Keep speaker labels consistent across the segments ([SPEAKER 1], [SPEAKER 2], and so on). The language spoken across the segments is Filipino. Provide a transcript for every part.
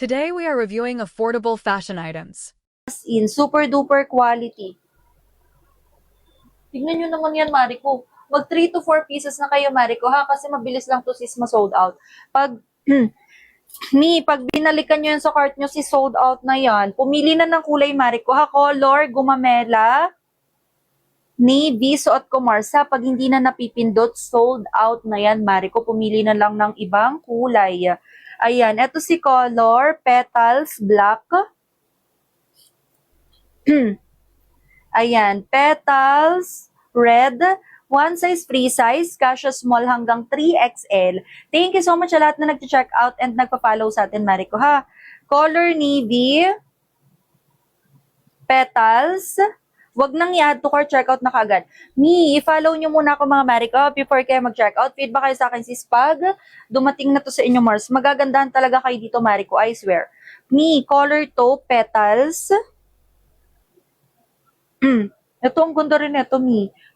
[SPEAKER 1] Today we are reviewing affordable fashion items.
[SPEAKER 2] As in, super duper quality. Tignan nyo naman yan, Mariko. Mag 3 to 4 pieces na kayo, Mariko, ha? Kasi mabilis lang to sis ma-sold out. Pag, pag binalikan nyo yan sa cart nyo, si sold out na yan. Pumili na ng kulay, Mariko, ha? Color, gumamela, navy, suot ko, Marsa. Pag hindi na napipindot, sold out na yan, Mariko. Pumili na lang ng ibang kulay. Ayan, eto si color, petals, black. Ayan, petals, red, one size, free size, kasha small hanggang 3XL. Thank you so much sa lahat na nag-check out and nagpa-follow sa atin, Mariko, ha? Color navy, petals, wag nang i-add to cart, check out na kagad. I-follow nyo muna ako mga Mariko before kayo mag-check out. Feedback kayo sa akin sis pag dumating na to sa inyo, Mars. Magagandahan talaga kayo dito, Mariko, I swear. Color to, petals, ito, ang ganda rin ito,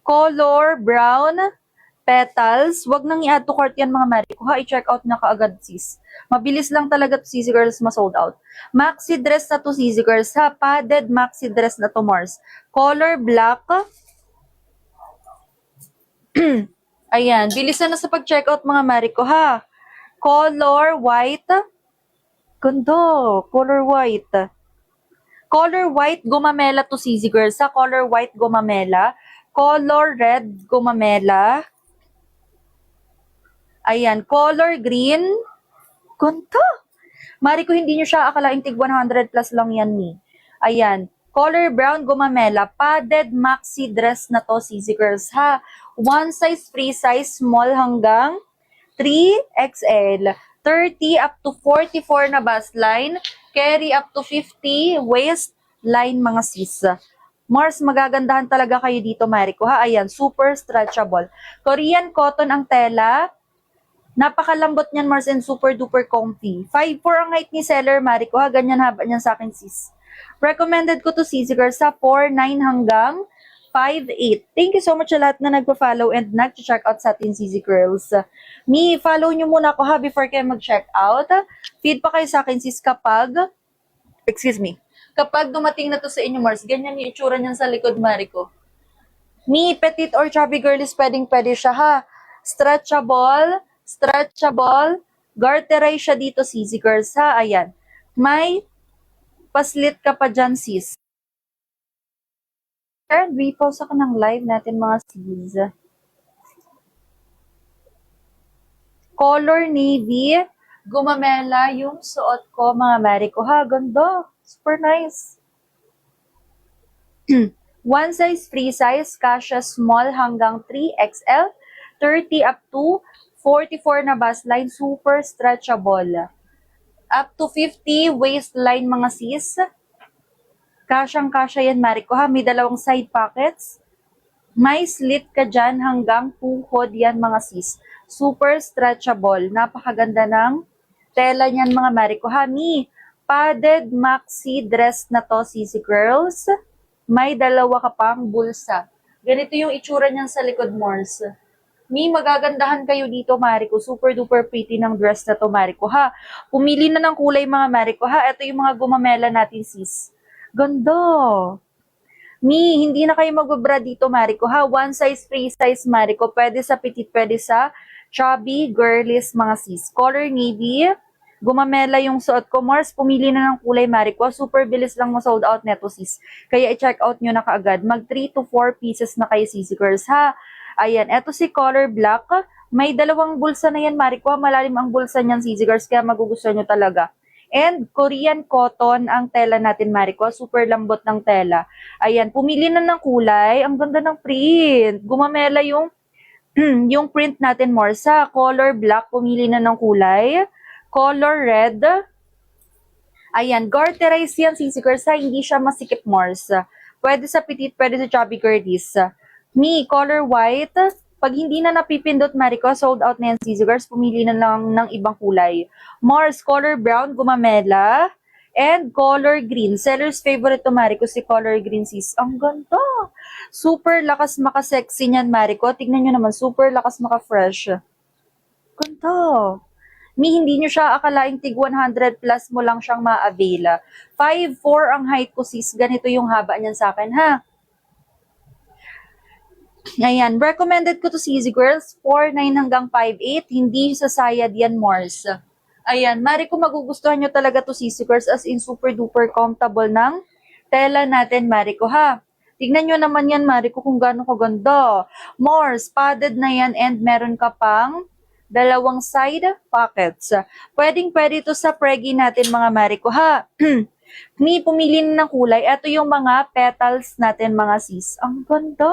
[SPEAKER 2] color, brown, petals. Wag nang i-add to cart yan, mga Mariko, ha? I-check out na kaagad, sis. Mabilis lang talaga to, Sisi Girls, ma-sold out. Maxi dress na to, Sisi Girls, ha? Padded maxi dress na to, Mars. Color, black. Ayan, bilisan na sa pag-check out, mga Mariko, ha? Color, white. Ganda, color white. Color white, gumamela to Sisi Girls, sa color white, gumamela. Color red, gumamela. Ayan, color green. Ganda. Mariko, hindi nyo siya akalaing tig 100 plus lang yan, Ayan, color brown, gumamela. Padded maxi dress na to, Sisi Girls, ha? One size, free size, small hanggang 3XL. 30 up to 44 na bust line. Carry up to 50 waist line, mga sis. Mars, magagandahan talaga kayo dito, Mariko, ha? Ayan, super stretchable. Korean cotton ang tela. Napakalambot niyan, Mars, and super duper comfy. 5'4" ang height ni seller, Mariko, ha? Ganyan haba niyan sa akin, sis. Recommended ko to Sisi Girls sa 4'9" hanggang 5'8". Thank you so much sa lahat na nagpa-follow and nag-check out sa atin, Sisi Girls. Follow nyo muna ako, ha, before kayo mag-check out. Feed pa kayo sa akin, sis, kapag dumating na to sa inyo, Mars, ganyan yung itsura niyan sa likod, Mariko. Petite or chubby girl is pwede siya, ha. Stretchable, garterized siya dito, Sisi Girls, ha. Ayan. May paslit ka pa dyan, sis. And repost ako ng live natin, mga sis. Color navy, gumamela yung suot ko, mga Mariko, ha. Ganda. Super nice. One size, free size, kasha small hanggang 3XL, 30 up to 44 na bust line, super stretchable. Up to 50 waistline, mga sis. Kasyang-kasya yan, Mariko, ha. May dalawang side pockets. May slit ka dyan hanggang tuhod yan, mga sis. Super stretchable. Napakaganda ng tela niyan, mga Mariko, ha. Padded maxi dress na to, Sisi Girls. May dalawa ka pang bulsa. Ganito yung itsura niyan sa likod, Mars. Magagandahan kayo dito, Mariko. Super duper pretty ng dress na to, Mariko, ha. Pumili na ng kulay, mga Mariko, ha. Ito yung mga gumamela natin, sis. Ganda. Hindi na kayo magbabra dito, Mariko, ha. One size, free size, Mariko. Pwede sa petite, pwede sa chubby, girlies, mga sis. Color navy. Gumamela yung suot ko, Mars. Pumili na ng kulay, Mariko. Super bilis lang mo-sold out neto, sis. Kaya i-check out nyo na kaagad. Mag 3 to 4 pieces na kayo, Sisi Girls, ha. Ayan, eto si color black. May dalawang bulsa na yan, Mariko. Malalim ang bulsa niyan, Sisi Girls, kaya magugustuhan nyo talaga. And Korean cotton ang tela natin, Mariko. Super lambot ng tela. Ayan, pumili na ng kulay. Ang ganda ng print. Gumamela yung yung print natin, more sa color black. Pumili na ng kulay. Color red. Ayan, garterized yan, Sisi Girls, hindi siya masikip, Mars. Pwede sa petite, pwede sa chubby girlies. Color white. Pag hindi na napipindot, Mariko, sold out na yan, Sisi Girls. Pumili na lang ng ibang kulay. Mars, color brown, gumamela. And color green. Seller's favorite to, Mariko, si color green, sis. Ang ganda. Super lakas maka-sexy niyan, Mariko. Tignan nyo naman, super lakas maka-fresh. Ganda. Hindi nyo siya akalaing tig 100 plus mo lang siyang ma-avail. 5'4" ang height ko, sis. Ganito yung haba niyan sa akin, ha? Ayan, recommended ko to CZ Girls, 4'9" hanggang 5'8". Hindi sa sayad yan, Mars. Ayan, mari ko magugustuhan nyo talaga to CZ Girls, as in super duper comfortable ng tela natin, mari ko, ha. Tignan nyo naman yan, mari ko, kung gaano kaganda. Mars, padded na yan, and meron ka pang dalawang side pockets. Pwedeng-pwede ito sa preggy natin, mga mari ko, ha. Ni, pumili na ng kulay. Ito yung mga petals natin, mga sis. Ang ganda.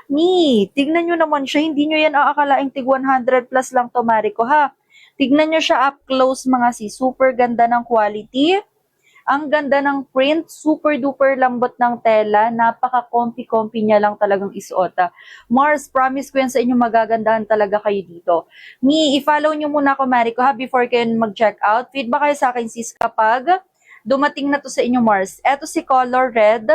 [SPEAKER 2] Ni, tignan nyo naman siya. Hindi nyo yan aakalaing tig 100 plus lang to, Mariko, ha. Tignan nyo siya up close, mga sis. Super ganda ng quality. Ang ganda ng print. Super duper lambot ng tela. Napaka-comfy-comfy niya lang talagang isuot. Mars, promise ko yan sa inyo, magagandahan talaga kayo dito. Ni, i-follow nyo muna ako, Mariko, ha, before kayo mag-check out. Feedback kayo sa akin, sis, kapag dumating na to sa inyo, Mars. Eto si color red.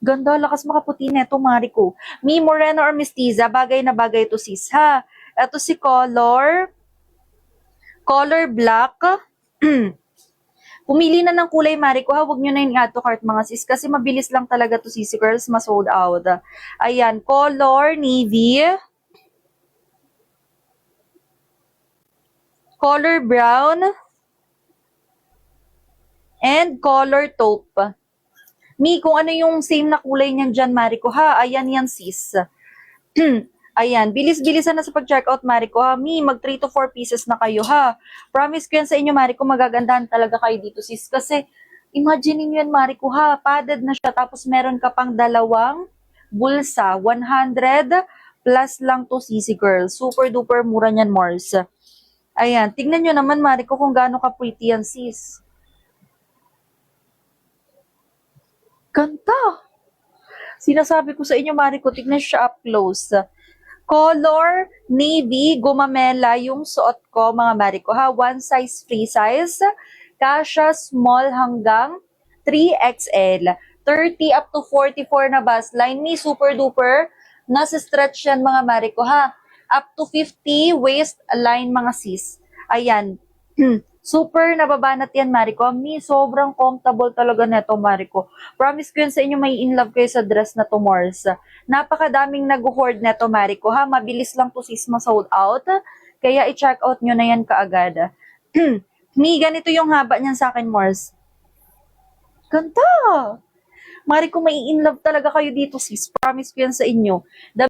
[SPEAKER 2] Ganda, lakas makaputi neto, Mariko. Mi, moreno or mestiza, bagay na bagay to, sis, ha. Eto si color black. Pumili na ng kulay, Mariko, ha. Huwag nyo na yung add to cart, mga sis, kasi mabilis lang talaga to, sis, girls, ma-sold out. Ayan, color navy. Color brown. And color taupe. Mi, kung ano yung same na kulay niyan dyan, Mariko, ha? Ayan yan, sis. Ayan, bilis-bilisan na sa pag-checkout, Mariko, ha? Mi, mag 3 to 4 pieces na kayo, ha? Promise ko yan sa inyo, Mariko, magagandahan talaga kayo dito, sis. Kasi, imagine nyo yan, Mariko, ha? Padded na siya, tapos meron ka pang dalawang bulsa. 100 plus lang to, sisi girl. Super duper mura niyan, Mars. Ayan, tignan nyo naman, Mariko, kung gaano ka-pretty yan, sis. Ganda. Sinasabi ko sa inyo, Mariko, tignan siya up close. Color navy, gumamela yung suot ko, mga Mariko, ha. One size, free size. Kasha small hanggang 3XL. 30 up to 44 na bust line. Ni super duper. Nasa stretch yan, mga Mariko, ha. Up to 50 waist line, mga sis. Ayan. Super nababanat yan, Mariko. Mi, sobrang comfortable talaga neto, Mariko. Promise ko yan sa inyo, may in love kayo sa dress na to, Mars. Napakadaming nag-hoard neto, Mariko, ha. Mabilis lang to, sis, ma-sold out. Kaya i-check out nyo na yan kaagad. Mi, ganito yung haba niyan sa akin, Mars. Ganda! Mariko, may in love talaga kayo dito, sis. Promise ko yan sa inyo.